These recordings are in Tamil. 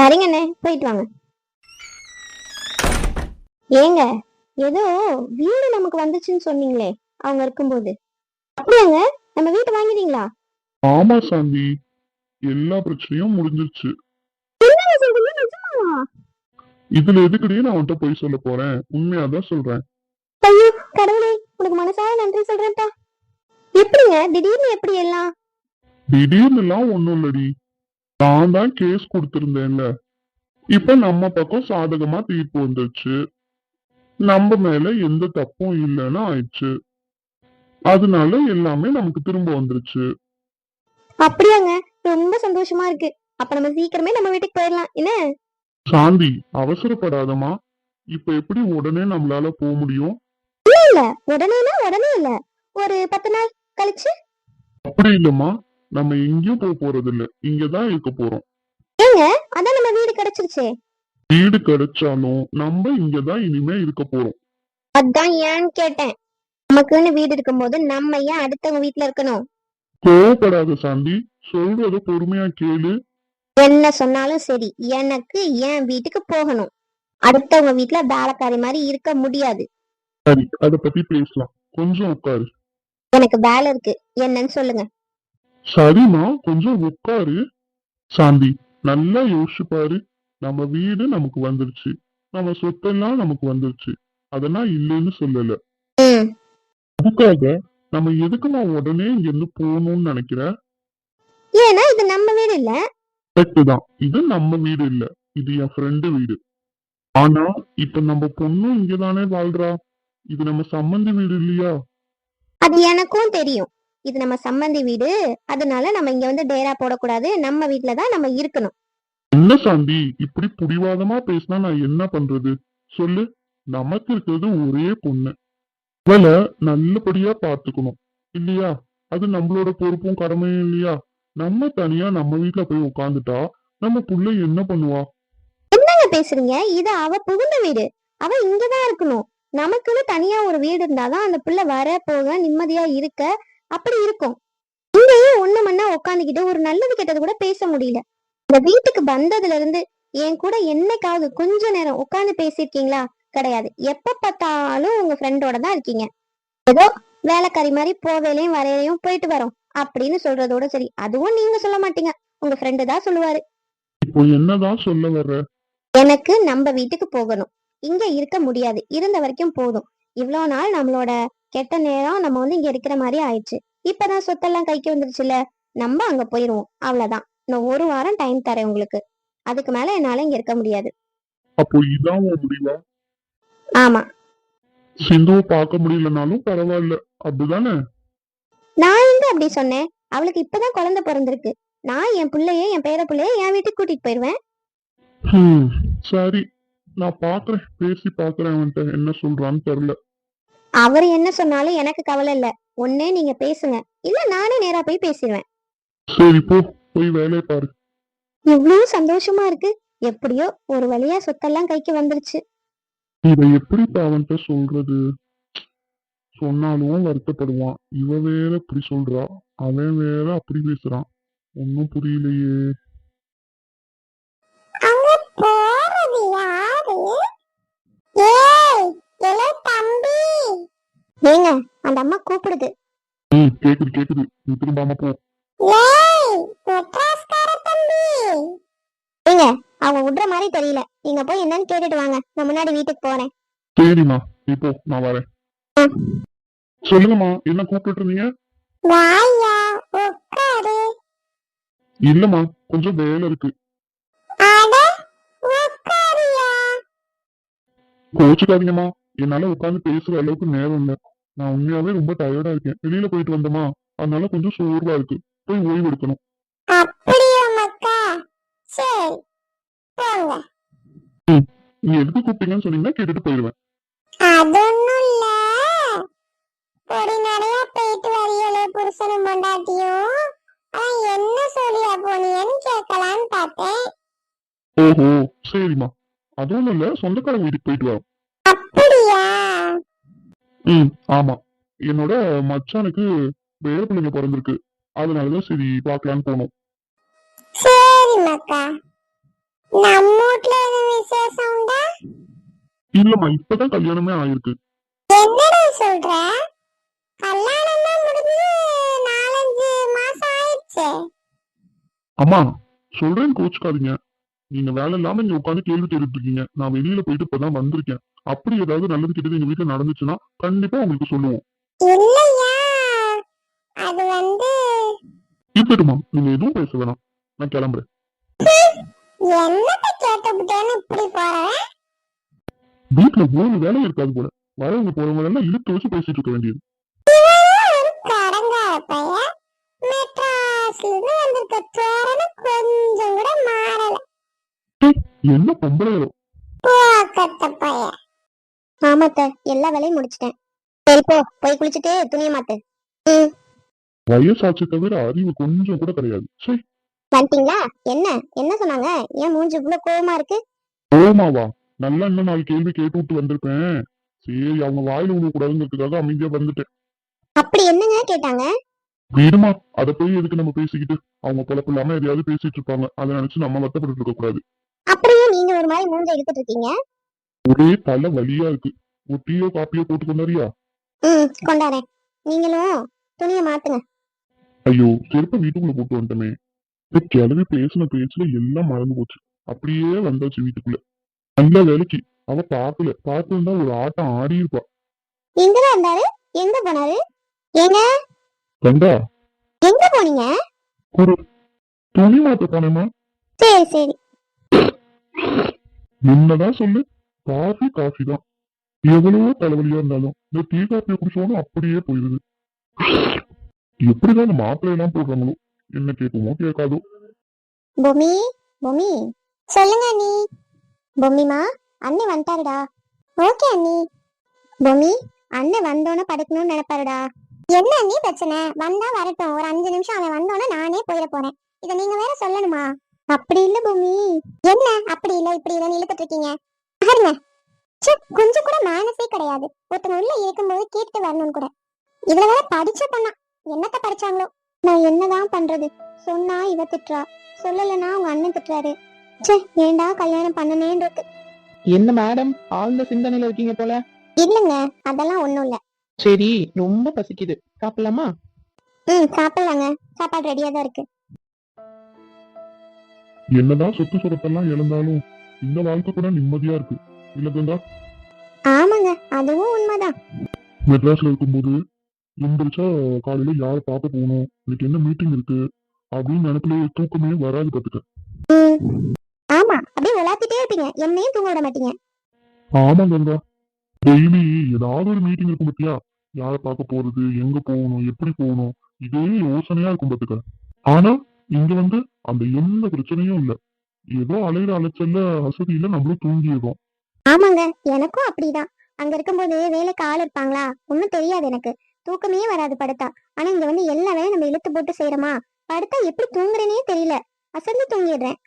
சரிங்கண்ணே, போயிட்டு வாங்க. ஏங்க, ஏதோ வீடு நமக்கு வந்துச்சுன்னு சொன்னீங்களே அவங்க இருக்கும்போது, அப்படியாங்க? நம்ம வீட்டை வாங்கிட்டீங்களா? ஆமா சாந்தி, எல்லா பிரச்சனையும் முடிஞ்சிருச்சு. என்னங்க சொல்றீங்க, நிஜமாவா? இதுல எதுக்குடி நான் உன்கிட்ட போய் சொல்ல போறேன்? உண்மையாதான் சொல்றேன். ஐயோ கடவுளே, உனக்கு மனசார நன்றி சொல்றேன்ப்பா. எப்படிங்க திடீர்னு எப்படி எல்லாம்? திடீர்னு எல்லாம் ஒண்ணும் இல்லடி, நான் தான் கேஸ் கொடுத்திருந்தேன்ல. இப்ப நம்ம பக்கம் சாதகமா தீர்ப்பு வந்துருச்சு. நம்ம மேல எந்த தப்பும் இல்லைன்னு ஆயிடுச்சு. அதனால எல்லாமே நமக்கு திரும்ப வந்துருச்சு. அப்படியாங்க? ரொம்ப சந்தோஷமா இருக்கு. அப்ப நம்ம சீக்கிரமே நம்ம வீட்டுக்கு போயிடலாம் என்ன? சாந்தி, அவசரப்படாதமா. இப்ப எப்படி உடனே நம்மளால போக முடியும்? இல்ல, உடனேனா உடனே இல்ல, ஒரு 10 நாள் கழிச்சு. அப்படி இல்லம்மா, நம்ம எங்கேயும் போக போறது இல்ல, இங்கதான் இருக்க போறோம். ஏங்க, அதான் நம்ம வீடு கிடைச்சிருச்சே. வீடு கிடைச்சாலும் நம்ம இங்கதான் இனிமே இருக்க போறோம். அதான் ஏன்னு கேட்டேன். நமக்குன்னு வீடு இருக்கும்போது நம்ம ஏன் அடுத்தவங்க வீட்டுல இருக்கணும்? கோவப்படாத சாந்தி, சொல்றத பொறுமையா கேளு. என்ன சொன்னாலும் சரி, எனக்கு என் வீட்டுக்கு போகணும். அடுத்தவங்க வீட்டுல வேலைக்காரி மாதிரி இருக்க முடியாது. சரி, அத பத்தி பேசலாம், கொஞ்சம் உட்காரு. எனக்கு வேலை இருக்கு, என்னன்னு சொல்லுங்க. சரிம்மா, கொஞ்சம் உட்காரு. சாந்தி, நல்லா யோசிச்சு பாரு. நம்ம வீடு நமக்கு வந்துருச்சு, நம்ம சொத்தெல்லாம் நமக்கு வந்துருச்சு. அதெல்லாம் இல்லைன்னு சொல்லல. ம். அதுக்காக நம்ம எதுக்குமா உடனே இங்க இருந்து போகணும்னு நினைக்கிற? ஏன்னா இது நம்ம வீடு இல்ல. கரெக்ட் தான், இது நம்ம வீடு இல்ல, இது என் ஃப்ரெண்டு வீடு. ஆனா இப்ப நம்ம பொண்ணும் இங்கதானே வாழ்றா. இது நம்ம சம்மந்தி வீடு இல்லையா? அது எனக்கும் தெரியும். இது நம்ம சம்மந்தி வீடு, அதனால நம்ம இங்க வந்து டேரா போடக்கூடாது, நம்ம வீட்டுலதான் நம்ம இருக்கணும். என்ன சாந்தி, இப்படி புடிவாதமா பேசினா நான் என்ன பண்றது சொல்லு? நமக்கு இருக்கிறது ஒரே பொண்ணு, அவளை நல்லபடியா பாத்துக்கணும் இல்லையா? அது நம்மளோட பொறுப்பும் கடமையும் இல்லையா? நம்ம தனியா நம்ம வீட்டுல போய் உட்காந்துட்டா நம்ம புள்ள என்ன பண்ணுவா? என்னங்க பேசுறீங்க? இது அவ புகுந்த வீடு, அவ இங்கதான் இருக்கணும். நமக்குன்னு தனியா ஒரு வீடு இருந்தாதான் அந்த பிள்ளை வர போக நிம்மதியா இருக்க அப்படி இருக்கும். இங்கேயே ஒண்ணு மண்ணா உட்காந்துக்கிட்டு ஒரு நல்லது கெட்டது கூட பேச முடியல. இந்த வீட்டுக்கு வந்ததுல இருந்து என் கூட என்னைக்காவது கொஞ்ச நேரம் உட்காந்து பேசியிருக்கீங்களா? கிடையாது. எப்ப பார்த்தாலும் உங்க ஃப்ரெண்டோட தான் இருக்கீங்க. ஏதோ வேலைக்காரி மாதிரி போவேலையும் வரையிலையும் போயிட்டு வரோம் அப்படின்னு சொல்றதோட சரி. அதுவும் நீங்க சொல்ல மாட்டீங்க, உங்க ஃப்ரெண்டு தான் சொல்லுவாரு. இப்போ என்னதான் சொல்ல வர்ற? எனக்கு நம்ம வீட்டுக்கு போகணும், இங்க இருக்க முடியாது, இருந்த வரைக்கும் போதும். இவ்வளோ நாள் நம்மளோட கெட்ட நேரம் நம்ம வந்து இங்க இருக்கிற மாதிரி ஆயிடுச்சு. இப்பதான் சொத்தெல்லாம் கைக்கு வந்துருச்சுல, நம்ம அங்க போயிருவோம், அவ்வளவுதான். நான் ஒரு வாரம் டைம் தரேன் உங்களுக்கு, அதுக்கு மேல என்னால இங்க இருக்க முடியாது. அப்போ இதான் உன் முடிவா? ஆமா. சிந்துவை பார்க்க முடியலனாலும் பரவாயில்ல, அப்படிதானே? நான் எங்க அப்படி சொன்னேன்? அவளுக்கு இப்பதான் குழந்தை பிறந்திருக்கு. நான் என் பிள்ளைய, என் பேர பிள்ளைய என் வீட்டுக்கு கூட்டிட்டு போயிருவேன். சரி, நான் பாக்குறேன், பேசி பாக்குறேன், அவன்கிட்ட என்ன சொல்றான்னு தெரியல. அவர் என்ன சொன்னாலும் எனக்கு கவலை இல்ல. ஒன்னே நீங்க பேசுங்க, இல்ல நானே நேரா போய் பேசிடுவேன். சரி போ, போய் வேலையை பாரு. இவ்வளவு சந்தோஷமா இருக்கு. எப்படியோ ஒரு வழியா சொத்தெல்லாம் கைக்கு வந்துருச்சு. இதை எப்படி அவன்கிட்ட சொல்றது? சொன்னாலும் வருத்தப்படுவான். இவ வேற இப்படி சொல்றா, அவன் வேற அப்படி பேசுறான். ஒன்னும் புரியலையே. ஏங்க, அந்த அம்மா கூப்பிடுது. கேக்குது கேக்குது, நீ திரும்பாம போ. ஏங்க, அவங்க விடுற மாதிரி தெரியல. நீங்க போய் என்னன்னு கேட்டுட்டு வாங்க, நான் முன்னாடி வீட்டுக்கு போறேன். சரிம்மா, இப்போ நான் வரேன். சொல்லுங்கம்மா, என்ன கூப்பிட்டு இருந்தீங்க? இல்லம்மா, கொஞ்சம் வேலை இருக்கு. கோச்சுக்காதீங்கம்மா, என்னால உட்காந்து பேசுற அளவுக்கு நேரம் இல்ல. நான் உண்மையாவே ரொம்ப டயர்டா இருக்கேன், வெளியில போயிட்டு வந்தோமா, அதனால கொஞ்சம் சோர்வா இருக்கு. போய் ஓய்வு எடுக்கணும். நீ எதுக்கு கூப்பிட்டீங்கன்னு சொன்னீங்கன்னா கேட்டுட்டு போயிடுவேன். பொடி நிறைய போயிட்டு வரியலே புருஷனும் பொண்டாட்டியும், என்ன சொல்லியா போனியன்னு கேட்கலான்னு பார்த்தேன். ஓஹோ, சரிம்மா, அதுவும் இல்ல, சொந்தக்காரங்க வீட்டுக்கு போயிட்டு வரோம். அப்படியா? ஆமா, என்னோட மச்சானுக்கு வேற பிள்ளைங்க பிறந்திருக்கு, அதனாலதான் சரி பார்க்கலான்னு போனோம். சரி மக்கா, நம்ம வீட்ல எதுவும் விசேஷம் உண்டா? இல்லம்மா இப்பதான் கல்யாணமே ஆயிருக்கு. என்னடா சொல்ற? கல்யாணம் தான் முடிஞ்சு 4-5 மாசம் ஆயிடுச்சே. அம்மா சொல்றேன்னு கோச்சுக்காதீங்க. நீங்க வேலை இல்லாம இங்க உட்காந்து கேள்வி கேட்டுட்டு இருக்கீங்க. நான் வெளியில போயிட்டு இப்பதான் வந்திருக்கேன். அப்படி ஏதாவது நல்லது கெட்டது எங்க வீட்டுல நடந்துச்சுன்னா கண்டிப்பா உங்களுக்கு சொல்லுவோம். இல்லையா, அது வந்து இருக்கட்டுமா, நீங்க எதுவும் பேச வேணாம். நான் கிளம்புறேன். என்னத்த கேட்டுவிட்டேன்னு இப்படி போறேன். வீட்டுல ஒரு வேலை இருக்காது போல. வரவங்க போறவங்க எல்லாம் இழுத்து வச்சு பேசிட்டு இருக்க வேண்டியது. ஒரு கடங்கார பையன் மெட்ராஸ்ல இருந்து வந்திருக்க தோரணை கொஞ்சம் கூட மாறல. என்ன பொம்பளையோ. போக்கத்த பையன். ஆமாத்த, எல்லா வேலையும் முடிச்சிட்டேன். சரி போ, போய் குளிச்சுட்டு துணியை மாத்து. வயசாச்சு தவிர அறிவு கொஞ்சம் கூட கிடையாது. சரி வந்துட்டீங்களா? என்ன என்ன சொன்னாங்க? ஏன் மூஞ்சி இவ்வளவு கோவமா இருக்கு? ஓமாவா, நல்லா இன்னும் 4 கேள்வி கேட்டு விட்டு வந்திருப்பேன். சரி அவங்க வாயில விழ கூடாதுங்கிறதுக்காக அமைதியா வந்துட்டேன். அப்படி என்னங்க கேட்டாங்க? வீடுமா, அதை போய் எதுக்கு நம்ம பேசிக்கிட்டு? அவங்க பொழப்பு இல்லாம எதையாவது பேசிட்டு இருப்பாங்க. அதை நினைச்சு நம்ம வருத்தப்பட்டு இருக்க கூடாது. அப்படியே நீங்க ஒரு மாதிரி மூஞ்ச எடுத்துட்டு இருக்கீங்க. ஒரே தலை வலியா இருக்கு. ஒரு டீயோ காப்பியோ போட்டு கொண்டாரியா? கொண்டாரேன். நீங்களும் துணியை மாத்துங்க. ஐயோ செருப்ப வீட்டுக்குள்ள போட்டு வந்துட்டமே. இந்த கிளவி பேசின பேச்சுல எல்லாம் மறந்து போச்சு. அப்படியே வந்தாச்சு வீட்டுக்குள்ள. நல்ல வேலைக்கு அவ பாக்கல. பார்த்துருந்தா ஒரு ஆட்டம் ஆடி இருப்பா. எங்கதான் இருந்தாரு? எங்க போனாரு? ஏங்க கண்டா எங்க போனீங்க? ஒரு துணி மாத்த போனேமா. சரி சரி. என்னதான் சொல்லு, காஃபி காஃபி தான். எவ்வளவோ தலைவலியா இருந்தாலும் இந்த டீ காஃபியை குடிச்சோன்னு அப்படியே போயிருது. எப்படிதான் இந்த மாப்பிள்ளை எல்லாம் போடுறாங்களோ, என்ன கேட்குமோ கேட்காதோ. பொம்மி பொம்மி, சொல்லுங்க அண்ணி. பொம்மிமா, அண்ணன் வந்துட்டாருடா. ஓகே அண்ணி. பொம்மி, அண்ணன் வந்தோன்னு படுக்கணும்னு நினைப்பாருடா. என்ன அண்ணி பிரச்சனை? வந்தா வரட்டும், ஒரு 5 நிமிஷம் அவன் வந்தோன்னே நானே போயிட போறேன். இதை நீங்க வேற சொல்லணுமா? அப்படி இல்ல பொம்மி. என்ன அப்படி இல்ல இப்படி இல்லன்னு இழுத்துட்டு இருக்கீங்க? பாருங்க, ச்சே, கொஞ்சம் கூட மேனஸே கிடையாது. ஒருத்தங்க உள்ள இருக்கும்போது கேட்டு வரணும்னு கூட. இதுல வேற படிச்ச பொண்ணா, என்னத்த படிச்சாங்களோ. நான் என்னதான் பண்றது? சொன்னா இவ திட்டுறா, சொல்லலைன்னா உங்க அண்ணன் திட்டுறாரு. ச்சே, ஏண்டா கல்யாணம் பண்ணனேன்னு இருக்கு. என்ன மேடம் ஆழ்ந்த சிந்தனையில இருக்கீங்க போல. இல்லங்க, அதெல்லாம் ஒண்ணும் இல்ல. சரி, ரொம்ப பசிக்குது, சாப்பிடலாமா? சாப்பிடலாங்க. சாப்பாடு ரெடியா தான் இருக்கு. என்னதான் சொத்து சுரத்தெல்லாம் இழந்தாலும் இந்த வாழ்க்கை கூட நிம்மதியா இருக்கு. இல்ல கங்கா? ஆமாங்க, அதுவும் உண்மைதான். மெட்ராஸ்ல இருக்கும்போது எந்திரிச்சா காலையில யாரை பார்க்க போகணும், இன்னைக்கு என்ன மீட்டிங் இருக்கு அப்படின்னு நினைப்பிலே தூக்கமே வராது பாத்துக்க. ம், ஆமா, அப்படியே விளாத்திட்டே இருப்பீங்க, என்னையும் தூங்க விட மாட்டீங்க. ஆமா கங்கா, டெய்லி ஏதாவது ஒரு மீட்டிங் இருக்கும் பத்தியா? யாரை பார்க்க போறது, எங்க போகணும், எப்படி போகணும், இதே யோசனையா இருக்கும் பாத்துக்க. ஆனா இங்க வந்து அந்த எந்த பிரச்சனையும் இல்ல. ஏதோ அலையிற அலைச்சல்ல வசதியில நம்மளும் தூங்கிடுறோம். ஆமாங்க, எனக்கும் அப்படிதான். அங்க இருக்கும்போது வேலைக்கு ஆள் இருப்பாங்களா, ஒன்னும் தெரியாது எனக்கு. தூக்கமே வராது படுத்தா. ஆனா இங்க வந்து எல்லா வேலையும் நம்ம இழுத்து போட்டு செய்யறோமா, படுத்தா எப்படி தூங்குறேனே தெரியல. அசந்து தூங்கிடுறேன்.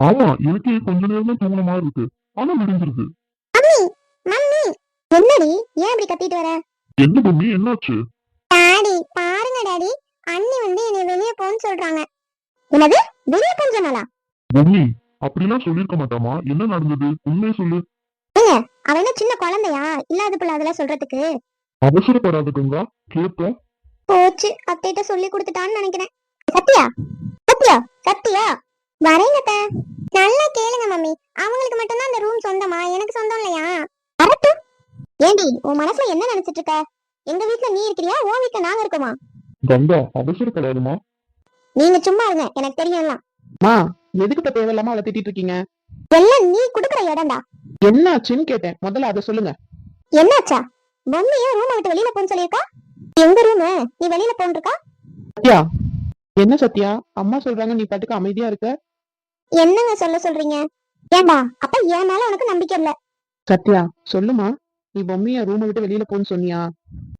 ஆமா, எனக்கு கொஞ்ச நேரம் தான் தூங்குன மாதிரி இருக்கு. ஆனா விடிஞ்சிருக்கு. மம்மி, என்னடி ஏன் இப்படி கத்திட்டு வர? என்ன பூமி, என்னாச்சு? டாடி பாருங்க டாடி, அண்ணி வந்து என்னை வெளியே போன்னு சொல்றாங்க. என்னது, வெளியே போன்னு சொன்னாளா? பூமி அப்படிலாம் சொல்லிருக்க மாட்டாமா. என்ன நடந்தது, உண்மையை சொல்லு. அவ என்ன சின்ன குழந்தையா, இல்லாத பிள்ளை அதெல்லாம் சொல்றதுக்கு? அவசரப்படாத கங்கா, கேட்போம். போச்சு, அத்தைட்ட சொல்லி கொடுத்துட்டான்னு நினைக்கிறேன். சத்தியா சத்தியா சத்தியா, வரேங்கத்த. நல்லா கேளுங்க மம்மி, அவங்களுக்கு மட்டும்தான் அந்த ரூம் சொந்தமா, எனக்கு சொந்தம் இல்லையா? வரட்டும். ஏண்டி, உன் மனசுல என்ன நினைச்சிட்டு இருக்க? எங்க வீட்டுல நீ இருக்கிறியா, உன் வீட்டுல நாங்க இருக்கோமா? கங்கா அவசரப்படாதுமா. நீங்க சும்மா இருங்க, எனக்கு தெரியும் எல்லாம். மா, எதுக்கு இப்ப தேவையில்லாம அவளை திட்டிட்டு இருக்கீங்க? எல்லாம் நீ குடுக்குற இடம்டா. என்னாச்சுன்னு கேட்டேன், முதல்ல அதை சொல்லுங்க. என்னாச்சா? பொம்மையும் ரூமை விட்டு வெளியில போன்னு சொல்லியிருக்கா. எங்க ரூமு, நீ வெளியில போன்னு இருக்கா? சத்யா, என்ன சத்யா, அம்மா சொல்றாங்க நீ பாட்டுக்கு அமைதியா இருக்க. என்னங்க சொல்ல சொல்றீங்க? ஏண்டா, அப்ப என் மேல உனக்கு நம்பிக்கை இல்ல? சத்யா சொல்லுமா, நீ பொம்மைய ரூமை விட்டு வெளியில போன்னு சொன்னியா?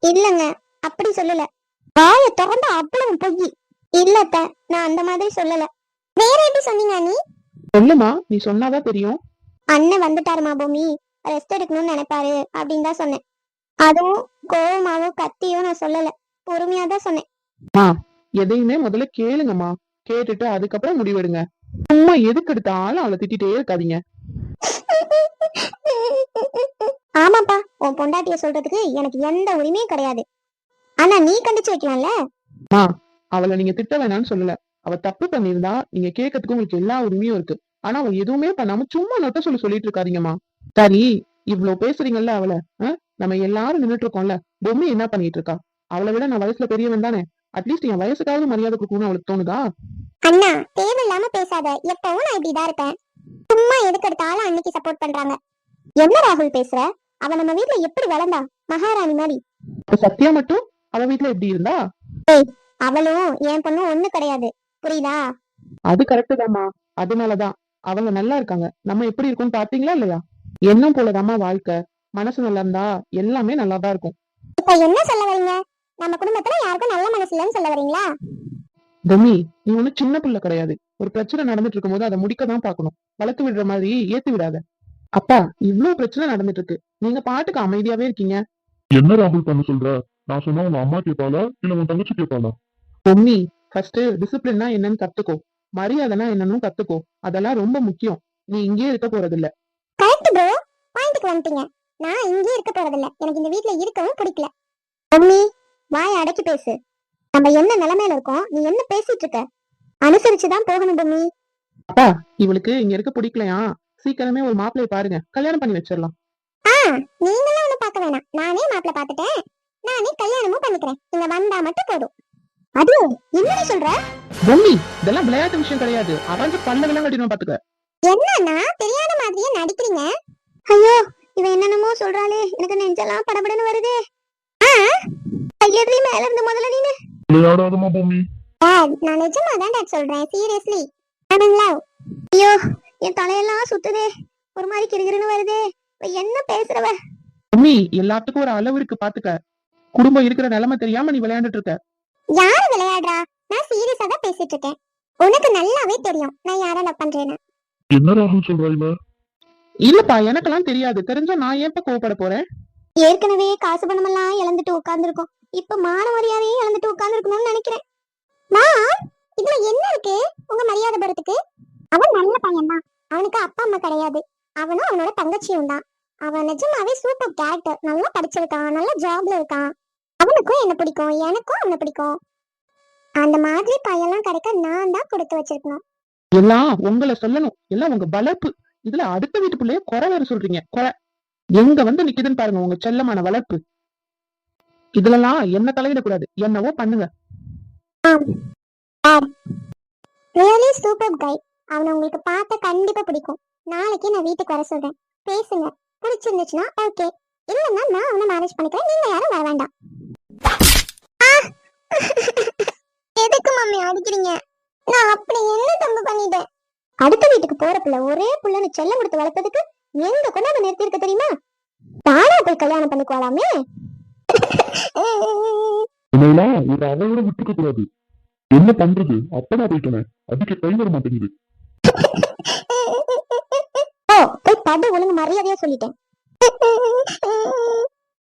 இல்லங்க, அப்படி சொல்லல. வாய திறந்த அவ்வளவு பொய். இல்லத்த, நான் அந்த மாதிரி சொல்லல. வேற எப்படி சொன்னீங்க அண்ணி? சொல்லுமா, நீ சொன்னாதான் தெரியும். அண்ணன் வந்துட்டாருமா பொம்மி, ரெஸ்ட் எடுக்கணும்னு நினைப்பாரு அப்படின்னு தான் சொன்னேன். அதுவும் கோவமாவோ கத்தியோ நான் சொல்லல, பொறுமையா தான் சொன்னேன். எதையுமே முதல்ல கேளுங்கம்மா, கேட்டுட்டு அதுக்கப்புறம் முடிவெடுங்க. சும்மா எதுக்கு எடுத்தாலும் அவளை திட்டிட்டே இருக்காதீங்க. ஆமாப்பா, உன் பொண்டாட்டிய சொல்றதுக்கு எனக்கு எந்த உரிமையும் கிடையாது. ஆனா நீ கண்டிச்சு வைக்கலாம்ல. அவளை நீங்க திட்ட வேணாம்னு சொல்லல. அவ தப்பு பண்ணியிருந்தா நீங்க கேட்கறதுக்கு உங்களுக்கு எல்லா உரிமையும் இருக்கு. ஆனா அவ எதுவுமே பண்ணாம சும்மா நொட்ட சொல்லிட்டு இருக்காதீங்கம்மா. சரி, இவ்வளவு பேசுறீங்கல்ல அவளை. நம்ம எல்லாரும் நின்னுட்டு இருக்கோம்ல. பொம்மி என்ன பண்ணிட்டு இருக்கா? அவளை விட நான் வயசுல பெரியவன் தானே. அட்லீஸ்ட் என் வயசுக்காவது மரியாதை கொடுக்கணும்னு அவளுக்கு தோணுதா? அண்ணா, தேவையில்லாம பேசாத. எப்பவும் நான் இப்படிதான் இருப்பேன். சும்மா எதுக்கு எடுத்தாலும் அன்னைக்கு சப்போர்ட் பண்றாங்க. என்ன ராகுல் பேசுற? அவ நம்ம வீட்ல எப்படி வளர்ந்தா? மகாராணி மாதிரி. சத்யா மட்டும் அவ வீட்டுல எப்படி இருந்தா? அவளும் என் பொண்ணும் ஒண்ணு கிடையாது, புரியுதா? அது கரெக்ட் தாம்மா. அதனாலதான் அவங்க நல்லா இருக்காங்க. நம்ம எப்படி இருக்கோம்னு பாத்தீங்களா இல்லையா? எண்ணம் போலதாம்மா வாழ்க்கை. மனசு நல்லா இருந்தா எல்லாமே நல்லாதான் இருக்கும். இப்ப என்ன சொல்ல வரீங்க? நம்ம குடும்பத்துல யாருக்கும் நல்ல மனசு இல்லைன்னு சொல்ல வரீங்களா? பொம்மி, நீ ஒண்ணு சின்ன பிள்ளை கிடையாது. ஒரு பிரச்சனை நடந்துட்டு இருக்கும் போது அதை முடிக்கதான் பாக்கணும். வளர்த்து விடுற மாதிரி ஏத்தி விடாத. அப்பா, இவ்ளோ பிரச்சனை நடந்துட்டு இருக்கு, நீங்க பாட்டுக்கு அமைதியாவே இருக்கீங்க. என்ன ராகுல் பண்ண சொல்ற? நான் சொன்னா உங்க அம்மா கேட்பாளா இல்ல உன் தங்கச்சி கேட்பாளா? பொம்மி, ஃபர்ஸ்ட் டிசிப்ளின்னா என்னன்னு கத்துக்கோ. மரியாதைனா என்னன்னு கத்துக்கோ. அதெல்லாம் ரொம்ப முக்கியம். நீ இங்கே இருக்க போறது இல்ல. கரெக்ட் ப்ரோ, பாயிண்ட்க்கு வந்துட்டீங்க. நான் இங்கே இருக்க போறது இல்ல. எனக்கு இந்த வீட்ல இருக்கவும் பிடிக்கல. மம்மி, வாயை அடக்கி பேசு. நம்ம என்ன நிலைமையில இருக்கோம், நீ என்ன பேசிட்டு இருக்க? அனுசரிச்சுதான் போகணும் பொம்மி. அப்பா, இவளுக்கு இங்க இருக்க பிடிக்கலையா? சீக்கிரமே ஒரு மாப்பிள்ளைய பாருங்க, கல்யாணம் பண்ணி வச்சிடலாம். நீங்களும் ஒண்ணு பார்க்க வேணாம். நானே மாப்பிள்ளை பார்த்துட்டேன். நானே கல்யாணமும் பண்ணிக்கிறேன். இங்க வந்தா மட்டும் போதும். அது என்ன சொல்ற? பொம்மி, இதெல்லாம் விளையாட்டு விஷயம் கிடையாது. அவன் பல்லவெல்லாம் கட்டிடுவோம் பாத்துக்க. என்னன்னா தெரியாத மாதிரியே நடிக்கிறீங்க? ஐயோ, இவ என்னென்னமோ சொல்றாளே, எனக்கு நெஞ்செல்லாம் படபடன்னு வருதே. கையெடுறி மேல இருந்து முதல்ல நீனு விளையாடாதமா பொம்மி. நான் நிஜமா தான் டாட் சொல்றேன், சீரியஸ்லி. ஆனங்களா? ஐயோ, என் தலையெல்லாம் சுத்துதே, ஒரு மாதிரி கிறுகிறுன்னு வருதே. என்ன பேசுறவ? பொம்மி, எல்லாத்துக்கும் ஒரு அளவு இருக்கு பாத்துக்க. குடும்பம் இருக்கிற நிலைமை தெரியாம நீ விளையாண்டுட்டு இருக்க. யாரு விளையாடுறா? நான் சீரியஸா தான் பேசிட்டு இருக்கேன். உனக்கு நல்லாவே தெரியும் நான் யார லவ் பண்றேன்னு. என்ன ராகுல் சொல்றா இவ? இல்லப்பா, எனக்கெல்லாம் தெரியாது. தெரிஞ்சா நான் ஏன் கோவப்பட போறேன்? ஏற்கனவே காசு பணமெல்லாம் இழந்துட்டு உட்கார்ந்துருக்கோம். இப்ப மான மரியாதையும் இழந்துட்டு உட்கார்ந்துருக்கணும்னு நினைக்கிறேன். இதுல என்ன இருக்கு உங்க மரியாதை போறதுக்கு? அவன் நல்ல பையன் தான். அவனுக்கு அப்பா அம்மா கிடையாது. அவனும் அவனோட தங்கச்சியும் தான். அவன் நிஜமாவே சூப்பர் கேரக்டர். நல்லா படிச்சிருக்கான், நல்ல ஜாப்ல இருக்கான். அவனுக்கும் என்ன பிடிக்கும், எனக்கும் அவனை பிடிக்கும். அந்த மாதிரி பையெல்லாம் கிடைக்க நான் தான் கொடுத்து வச்சிருக்கணும். எல்லாம் உங்களை சொல்லணும். எல்லாம் உங்க வளர்ப்பு. இதுல அடுத்த வீட்டுக்குள்ளேயே குறை வேற சொல்றீங்க. குறை எங்க வந்து நிக்குதுன்னு பாருங்க உங்க செல்லமான வளர்ப்பு. இதுலலாம் என்ன தலையிடக்கூடாது. என்னவோ பண்ணுங்க. ரியலி சூப்பர் கை. அவனை உங்களுக்கு பார்த்த கண்டிப்பா பிடிக்கும். நாளைக்கு நான் வீட்டுக்கு வர சொல்றேன். பேசுங்க. பிடிச்சிருந்துச்சுன்னா ஓகே, இல்லன்னா நான் அவனை மேரேஜ் பண்ணிக்கிறேன். நீங்க யாரும் வர வேண்டாம். எதுக்கு மம்மி அடிக்கிறீங்க? நான் அப்படி என்ன தப்பு பண்ணிட்டேன்? அடுத்த வீட்டுக்கு போற பிள்ளை ஒரே புள்ளன்னு செல்லம் கொடுத்து வளர்த்ததுக்கு எங்க கொண்டாந்து நிறுத்தி இருக்க தெரியுமா? தானா போய் கல்யாணம் பண்ணிக்குவாளாமே. என்னெல்லாம் ஒரு அவையோட விட்டுக்க கூடாது. என்ன பண்றது? அப்பதான் போயிட்டேன். அதுக்கு கை வர மாட்டேங்குது. போய் படு, ஒழுங்கு மரியாதையா சொல்லிட்டேன்.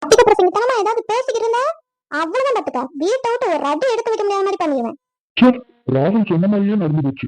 அதிக பிரசங்கத்தனமா ஏதாவது பேசிக்கிட்டு இருந்தா அவ்வளவுதான். பத்துக்கா, வீட்டை விட்டு ஒரு அடி எடுத்து வைக்க முடியாத மாதிரி பண்ணிடுவேன். ராகுல் சொன்ன மாதிரியே நடந்து போச்சு.